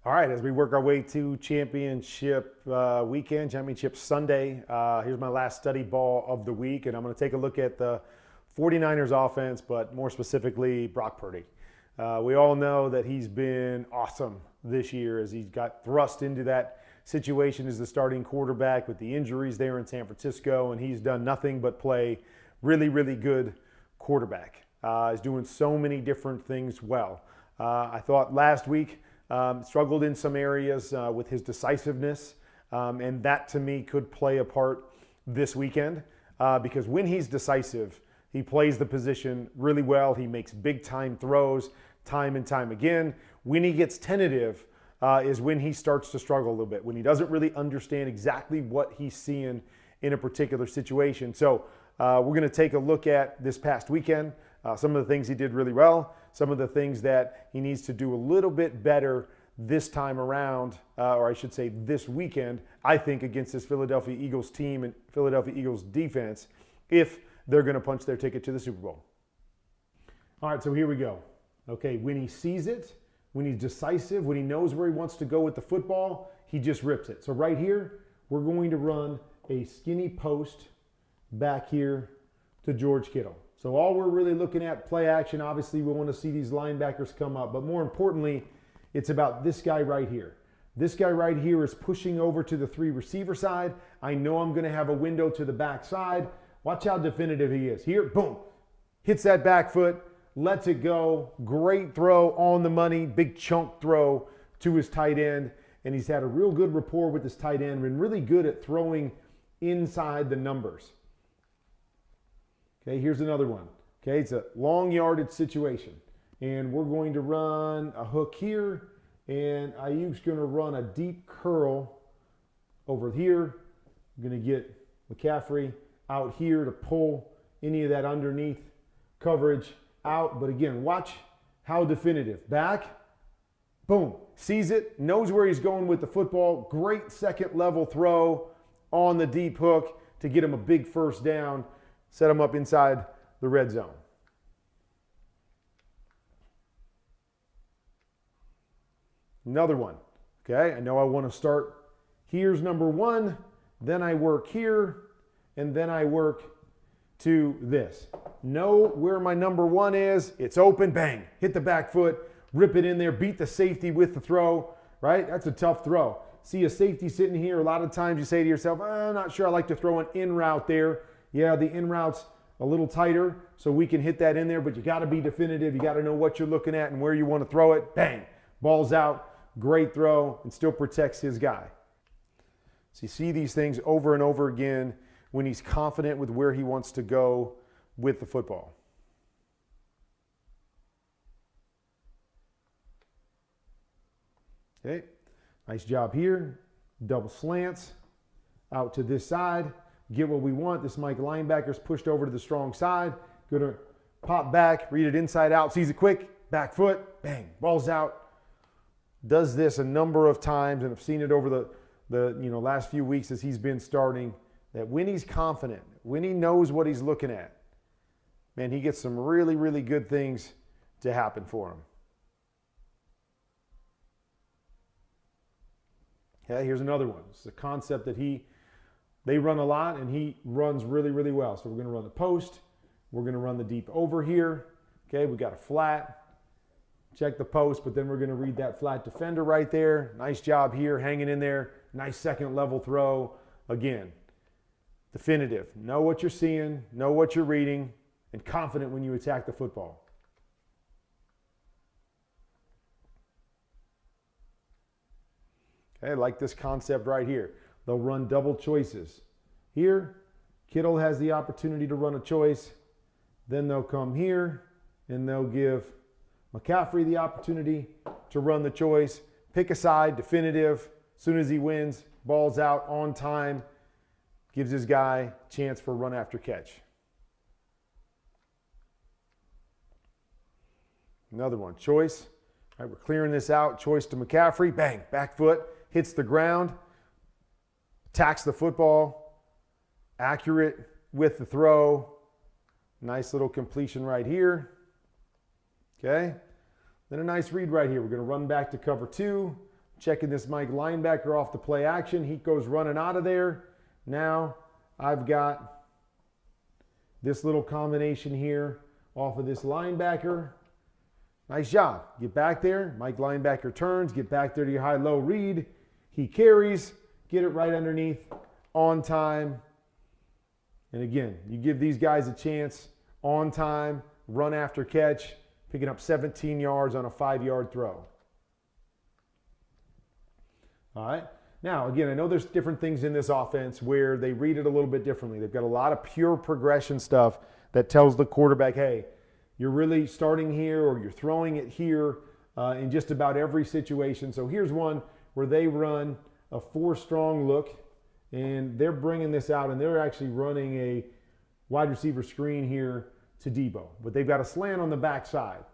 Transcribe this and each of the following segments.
All right, as we work our way to championship weekend, championship Sunday, here's my last study ball of the week, and I'm going to take a look at the 49ers offense, but more specifically, Brock Purdy. We all know that he's been awesome this year as he's got thrust into that situation as the starting quarterback with the injuries there in San Francisco, and he's done nothing but play really, really good quarterback. He's doing so many different things well. I thought last week, struggled in some areas with his decisiveness, and that to me could play a part this weekend because when he's decisive, he plays the position really well. He makes big time throws time and time again. When he gets tentative is when he starts to struggle a little bit, when he doesn't really understand exactly what he's seeing in a particular situation. So we're going to take a look at this past weekend, some of the things he did really well, some of the things that he needs to do a little bit better this time around, or I should say this weekend, I think, against this Philadelphia Eagles team and Philadelphia Eagles defense, if they're going to punch their ticket to the Super Bowl. All right, so here we go. Okay, when he sees it, when he's decisive, when he knows where he wants to go with the football, he just rips it. So right here, we're going to run a skinny post back here to George Kittle. So all we're really looking at, play action, obviously we want to see these linebackers come up, but more importantly, it's about this guy right here. This guy right here is pushing over to the 3 receiver side. I know I'm going to have a window to the back side. Watch how definitive he is. Here, boom, hits that back foot, lets it go. Great throw on the money, big chunk throw to his tight end. And he's had a real good rapport with his tight end, been really good at throwing inside the numbers. Okay, here's another one. Okay, it's a long yardage situation. And we're going to run a hook here, and Ayuk's going to run a deep curl over here. I'm going to get McCaffrey out here to pull any of that underneath coverage out. But again, watch how definitive. Back, boom, sees it, knows where he's going with the football. Great second level throw on the deep hook to get him a big first down, set him up inside the red zone. Another one, okay? I know I want to start, here's number 1, then I work here, and then I work to this. Know where my number 1 is, it's open, bang, hit the back foot, rip it in there, beat the safety with the throw, right? That's a tough throw. See a safety sitting here, a lot of times you say to yourself, I'm not sure I like to throw an in route there. Yeah, the in route's a little tighter, so we can hit that in there, but you got to be definitive. You got to know what you're looking at and where you want to throw it. Bang, ball's out. Great throw, and still protects his guy. So you see these things over and over again when he's confident with where he wants to go with the football. Okay, nice job here. Double slants out to this side. Get what we want. This Mike linebacker's pushed over to the strong side. Gonna pop back, read it inside out, sees it quick, back foot, bang, ball's out. Does this a number of times, and I've seen it over the last few weeks as he's been starting, that when he's confident, when he knows what he's looking at, man, he gets some really, really good things to happen for him. Okay, here's another one. It's a concept that they run a lot, and he runs really, really well. So we're going to run the post. We're going to run the deep over here. Okay, we got a flat. Check the post, but then we're going to read that flat defender right there. Nice job here, hanging in there. Nice second level throw. Again, definitive. Know what you're seeing, know what you're reading, and confident when you attack the football. Okay, I like this concept right here. They'll run double choices. Here, Kittle has the opportunity to run a choice. Then they'll come here, and they'll give McCaffrey the opportunity to run the choice, pick a side, definitive. As soon as he wins, ball's out on time, gives his guy a chance for run after catch. Another one, choice. All right, we're clearing this out. Choice to McCaffrey, bang, back foot, hits the ground, attacks the football, accurate with the throw. Nice little completion right here. Okay, then a nice read right here. We're going to run back to cover 2, checking this Mike linebacker off the play action. He goes running out of there. Now I've got this little combination here off of this linebacker. Nice job. Get back there. Mike linebacker turns. Get back there to your high-low read. He carries. Get it right underneath. On time. And again, you give these guys a chance. On time. Run after catch. Picking up 17 yards on a 5-yard throw. All right. Now, again, I know there's different things in this offense where they read it a little bit differently. They've got a lot of pure progression stuff that tells the quarterback, hey, you're really starting here or you're throwing it here in just about every situation. So here's one where they run a 4-strong look, and they're bringing this out, and they're actually running a wide receiver screen here to Debo. But they've got a slant on the backside.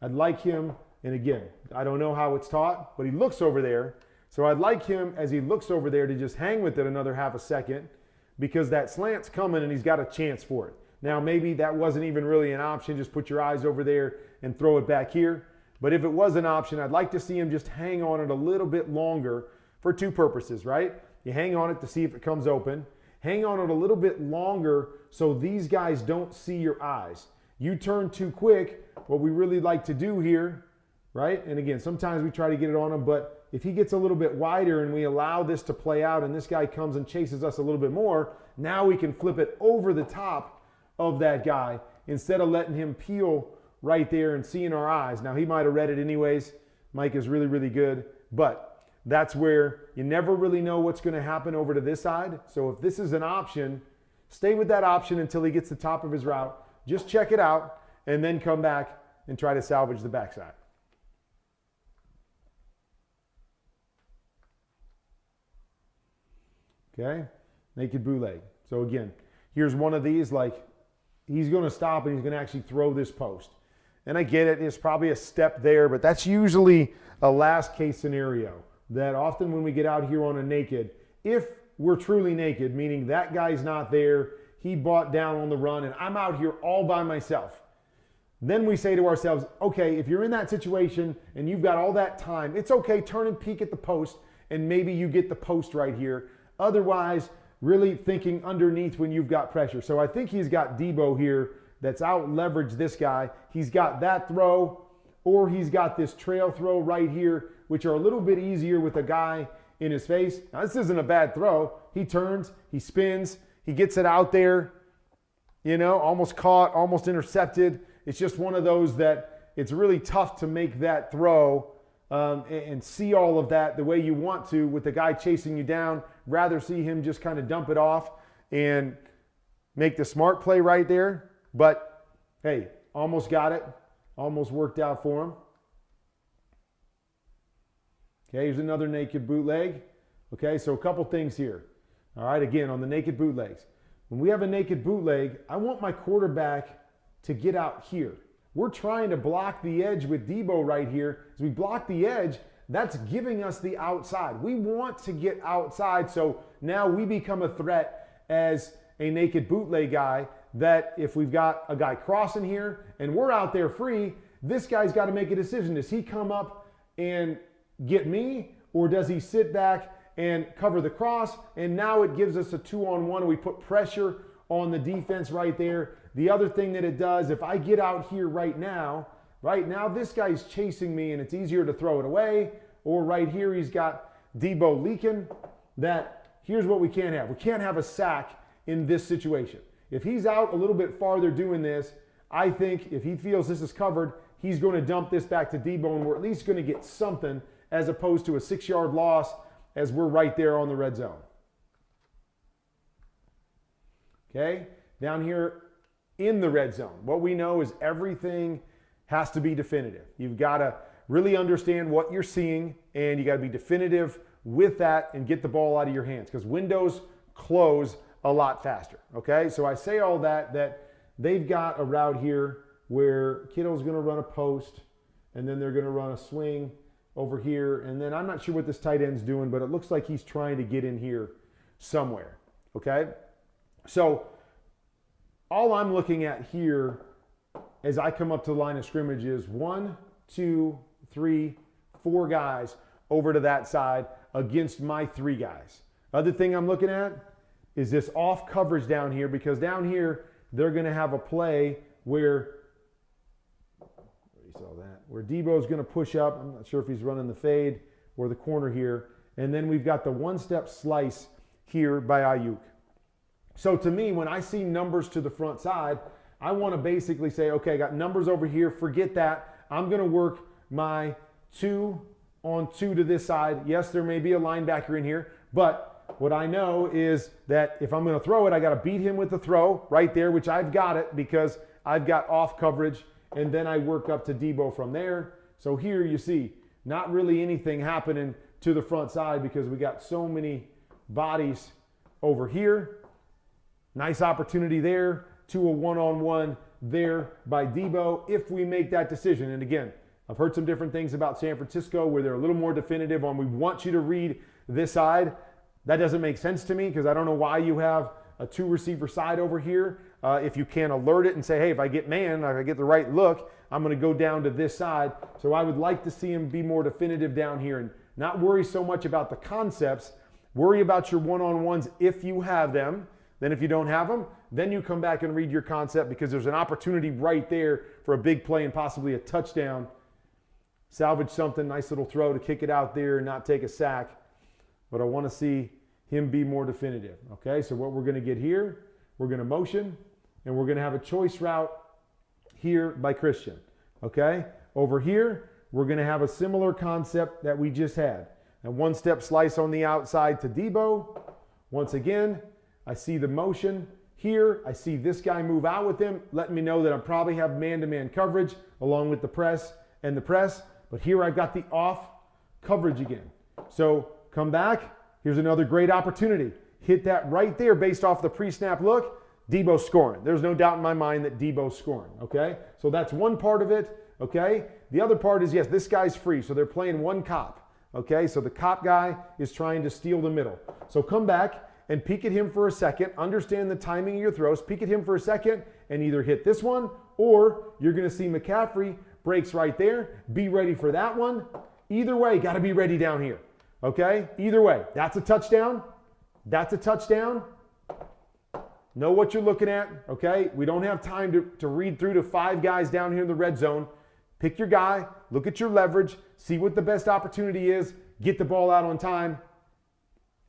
I'd like him, and again, I don't know how it's taught, but he looks over there. So I'd like him, as he looks over there, to just hang with it another half a second because that slant's coming and he's got a chance for it. Now, maybe that wasn't even really an option. Just put your eyes over there and throw it back here. But if it was an option, I'd like to see him just hang on it a little bit longer for 2 purposes, right? You hang on it to see if it comes open. Hang on it a little bit longer so these guys don't see your eyes. You turn too quick, what we really like to do here, right? And again, sometimes we try to get it on him, but if he gets a little bit wider and we allow this to play out and this guy comes and chases us a little bit more, now we can flip it over the top of that guy instead of letting him peel right there and seeing our eyes. Now, he might have read it anyways. Mike is really, really good. But that's where you never really know what's going to happen over to this side. So if this is an option, stay with that option until he gets the top of his route. Just check it out and then come back and try to salvage the backside. Okay, naked bootleg. So again, here's one of these, like he's going to stop and he's going to actually throw this post. And I get it, it's probably a step there, but that's usually a last case scenario. That often when we get out here on a naked, if we're truly naked, meaning that guy's not there, he bought down on the run and I'm out here all by myself. Then we say to ourselves, okay, if you're in that situation and you've got all that time, it's okay, turn and peek at the post and maybe you get the post right here. Otherwise, really thinking underneath when you've got pressure. So I think he's got Debo here that's out leveraged this guy. He's got that throw, or he's got this trail throw right here, which are a little bit easier with a guy in his face. Now, this isn't a bad throw. He turns, he spins, he gets it out there, you know, almost caught, almost intercepted. It's just one of those that it's really tough to make that throw and see all of that the way you want to with the guy chasing you down. Rather see him just kind of dump it off and make the smart play right there. But, hey, almost got it. Almost worked out for him. Okay, here's another naked bootleg. Okay, so a couple things here. All right, again, on the naked bootlegs. When we have a naked bootleg, I want my quarterback to get out here. We're trying to block the edge with Debo right here. As we block the edge, that's giving us the outside. We want to get outside, so now we become a threat as a naked bootleg guy that if we've got a guy crossing here and we're out there free, this guy's got to make a decision. Does he come up and get me, or does he sit back and cover the cross? And now it gives us a 2-on-1 and we put pressure on the defense right there. The other thing that it does, if I get out here right now this guy's chasing me and it's easier to throw it away, or right here he's got Debo leaking, that here's what we can't have. We can't have a sack in this situation. If he's out a little bit farther doing this, I think if he feels this is covered, he's going to dump this back to Debo and we're at least going to get something as opposed to a 6-yard loss as we're right there on the red zone. Okay, down here in the red zone, what we know is everything has to be definitive. You've got to really understand what you're seeing and you got to be definitive with that and get the ball out of your hands because windows close a lot faster. Okay, so I say all that they've got a route here where Kittle's going to run a post and then they're going to run a swing over here, and then I'm not sure what this tight end's doing, but it looks like he's trying to get in here somewhere. Okay, so all I'm looking at here as I come up to the line of scrimmage is 1, 2, 3, 4 guys over to that side against my 3 guys. Other thing I'm looking at is this off coverage down here, because down here they're going to have a play where Debo's going to push up. I'm not sure if he's running the fade or the corner here. And then we've got the one-step slice here by Ayuk. So to me, when I see numbers to the front side, I want to basically say, okay, I got numbers over here. Forget that. I'm going to work my 2 on 2 to this side. Yes, there may be a linebacker in here, but what I know is that if I'm going to throw it, I got to beat him with the throw right there, which I've got it because I've got off coverage, and then I work up to Debo from there. So here you see not really anything happening to the front side because we got so many bodies over here. Nice opportunity there to a one-on-one there by Debo if we make that decision. And again, I've heard some different things about San Francisco where they're a little more definitive on we want you to read this side. That doesn't make sense to me because I don't know why you have a 2-receiver side over here. If you can't alert it and say, hey, if I get man, if I get the right look, I'm going to go down to this side. So I would like to see him be more definitive down here and not worry so much about the concepts. Worry about your one-on-ones if you have them. Then if you don't have them, then you come back and read your concept because there's an opportunity right there for a big play and possibly a touchdown. Salvage something, nice little throw to kick it out there and not take a sack. But I want to see him be more definitive. Okay, so what we're going to get here, we're going to motion, and we're going to have a choice route here by Christian. Okay, over here, we're going to have a similar concept that we just had. A one-step slice on the outside to Debo. Once again, I see the motion here. I see this guy move out with him, letting me know that I probably have man-to-man coverage along with the press and the press. But here I've got the off coverage again. So come back. Here's another great opportunity. Hit that right there based off the pre-snap look. Debo's scoring. There's no doubt in my mind that Debo's scoring, okay? So that's one part of it, okay? The other part is, yes, this guy's free, so they're playing one cop, okay? So the cop guy is trying to steal the middle. So come back and peek at him for a second. Understand the timing of your throws. Peek at him for a second and either hit this one or you're going to see McCaffrey breaks right there. Be ready for that one. Either way, got to be ready down here. Okay? Either way. That's a touchdown. That's a touchdown. Know what you're looking at. Okay? We don't have time to read through to 5 guys down here in the red zone. Pick your guy. Look at your leverage. See what the best opportunity is. Get the ball out on time.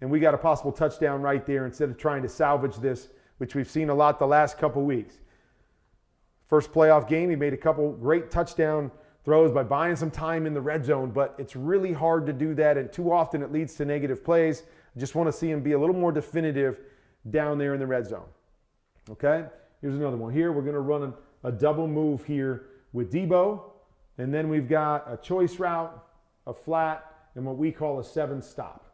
And we got a possible touchdown right there instead of trying to salvage this, which we've seen a lot the last couple weeks. First playoff game, he made a couple great touchdown throws by buying some time in the red zone, but it's really hard to do that, and too often it leads to negative plays. I just want to see him be a little more definitive down there in the red zone. Okay? Here's another one. Here, we're going to run a double move here with Debo, and then we've got a choice route, a flat, and what we call a 7-stop.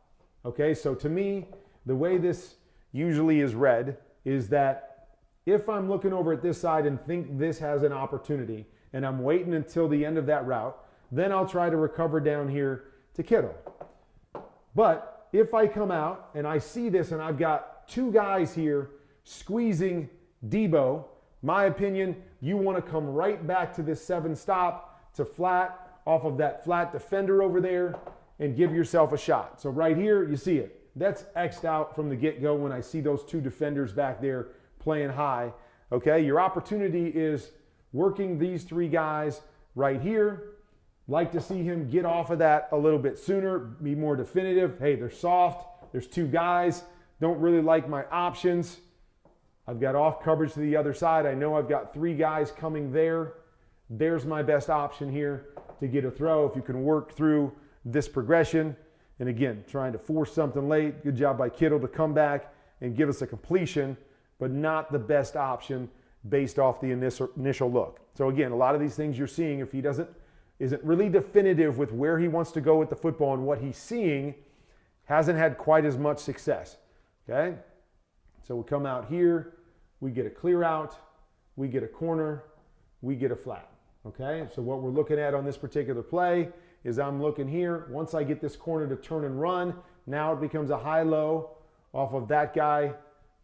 Okay, so to me, the way this usually is read is that if I'm looking over at this side and think this has an opportunity and I'm waiting until the end of that route, then I'll try to recover down here to Kittle. But if I come out and I see this and I've got 2 guys here squeezing Debo, my opinion, you want to come right back to this 7-stop to flat off of that flat defender over there and give yourself a shot. So right here, you see it. That's X'd out from the get-go when I see those 2 defenders back there playing high. Okay, your opportunity is working these 3 guys right here. Like to see him get off of that a little bit sooner, be more definitive. Hey, they're soft. There's 2 guys. Don't really like my options. I've got off coverage to the other side. I know I've got 3 guys coming there. There's my best option here to get a throw. If you can work through this progression, and again, trying to force something late. Good job by Kittle to come back and give us a completion, but not the best option based off the initial look. So again, a lot of these things you're seeing, if he isn't really definitive with where he wants to go with the football and what he's seeing, hasn't had quite as much success. Okay? So we come out here, we get a clear out, we get a corner, we get a flat. Okay? So what we're looking at on this particular play is I'm looking here. Once I get this corner to turn and run, now it becomes a high-low off of that guy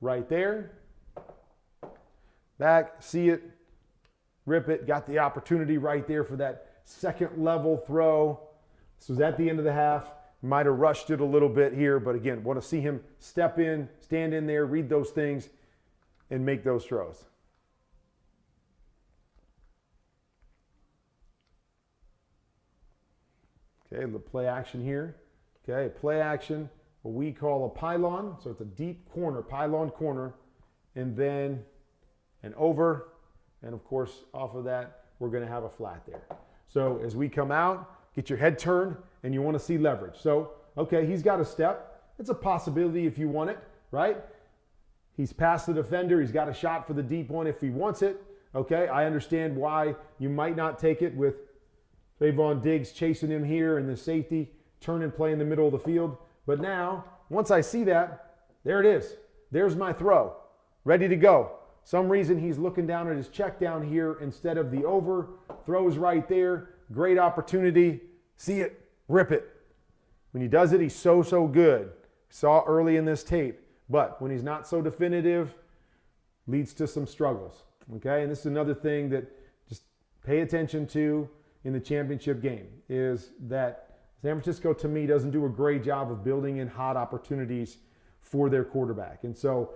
right there. Back, see it, rip it, got the opportunity right there for that second level throw. This was at the end of the half. Might have rushed it a little bit here, but again, want to see him step in, stand in there, read those things, and make those throws. Okay, the play action here. Okay, play action, what we call a pylon. So it's a deep corner, pylon corner, and then an over, and of course, off of that, we're going to have a flat there. So as we come out, get your head turned, and you want to see leverage. So, okay, he's got a step. It's a possibility if you want it, right? He's past the defender. He's got a shot for the deep one if he wants it. Okay, I understand why you might not take it with Trayvon Diggs chasing him here and the safety, turn and play in the middle of the field. But now, once I see that, there it is. There's my throw, ready to go. Some reason he's looking down at his check down here instead of the over. Throws right there. Great opportunity. See it, rip it. When he does it, he's so good. Saw early in this tape. But when he's not so definitive, leads to some struggles. Okay, and this is another thing that just pay attention to in the championship game is that San Francisco, to me, doesn't do a great job of building in hot opportunities for their quarterback. And so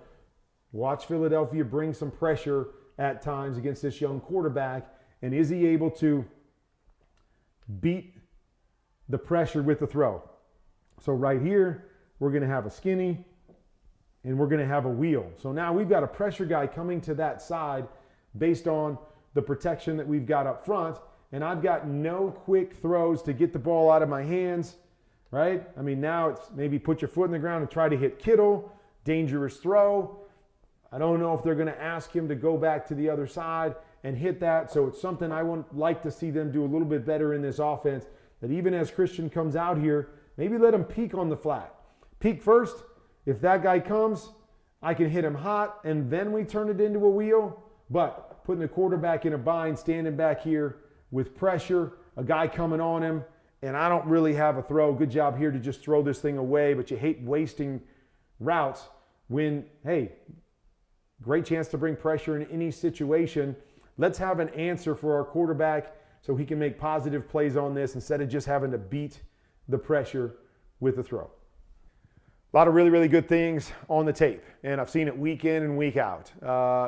watch Philadelphia bring some pressure at times against this young quarterback. And is he able to beat the pressure with the throw? So right here, we're going to have a skinny and we're going to have a wheel. So now we've got a pressure guy coming to that side based on the protection that we've got up front. And I've got no quick throws to get the ball out of my hands, right? I mean, now it's maybe put your foot in the ground and try to hit Kittle. Dangerous throw. I don't know if they're going to ask him to go back to the other side and hit that. So it's something I would like to see them do a little bit better in this offense, that even as Christian comes out here, maybe let him peek on the flat. Peek first. If that guy comes, I can hit him hot, and then we turn it into a wheel. But putting the quarterback in a bind, standing back here with pressure, a guy coming on him, and I don't really have a throw. Good job here to just throw this thing away, but you hate wasting routes when, hey, great chance to bring pressure in any situation. Let's have an answer for our quarterback so he can make positive plays on this instead of just having to beat the pressure with the throw. A lot of really good things on the tape, and I've seen it week in and week out.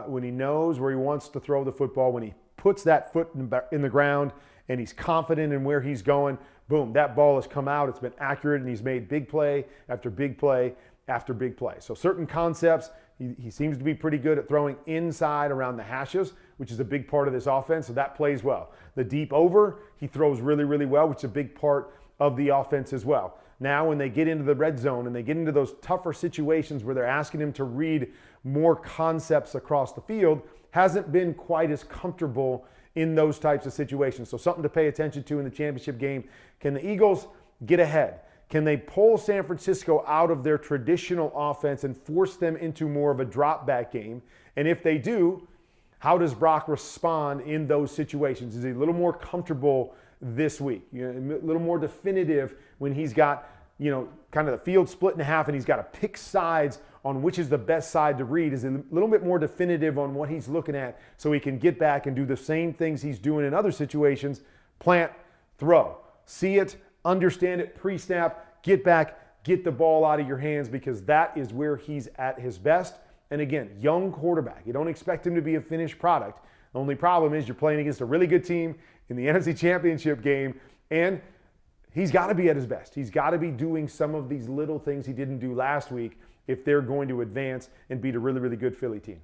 When he knows where he wants to throw the football, when he puts that foot in the ground and he's confident in where he's going, boom, that ball has come out. It's been accurate, and he's made big play after big play after big play. So certain concepts, he seems to be pretty good at throwing inside around the hashes, which is a big part of this offense, so that plays well. The deep over, he throws really well, which is a big part of the offense as well. Now, when they get into the red zone and they get into those tougher situations where they're asking him to read more concepts across the field, hasn't been quite as comfortable in those types of situations. So something to pay attention to in the championship game. Can the Eagles get ahead? Can they pull San Francisco out of their traditional offense and force them into more of a drop back game? And if they do, how does Brock respond in those situations? Is he a little more comfortable this week? A little more definitive when he's got, kind of the field split in half and he's got to pick sides on which is the best side to read? Is a little bit more definitive on what he's looking at so he can get back and do the same things he's doing in other situations. Plant, throw. See it, understand it, pre-snap, get back, get the ball out of your hands, because that is where he's at his best. And again, young quarterback. You don't expect him to be a finished product. The only problem is you're playing against a really good team in the NFC Championship game, and he's got to be at his best. He's got to be doing some of these little things he didn't do last week if they're going to advance and beat a really good Philly team.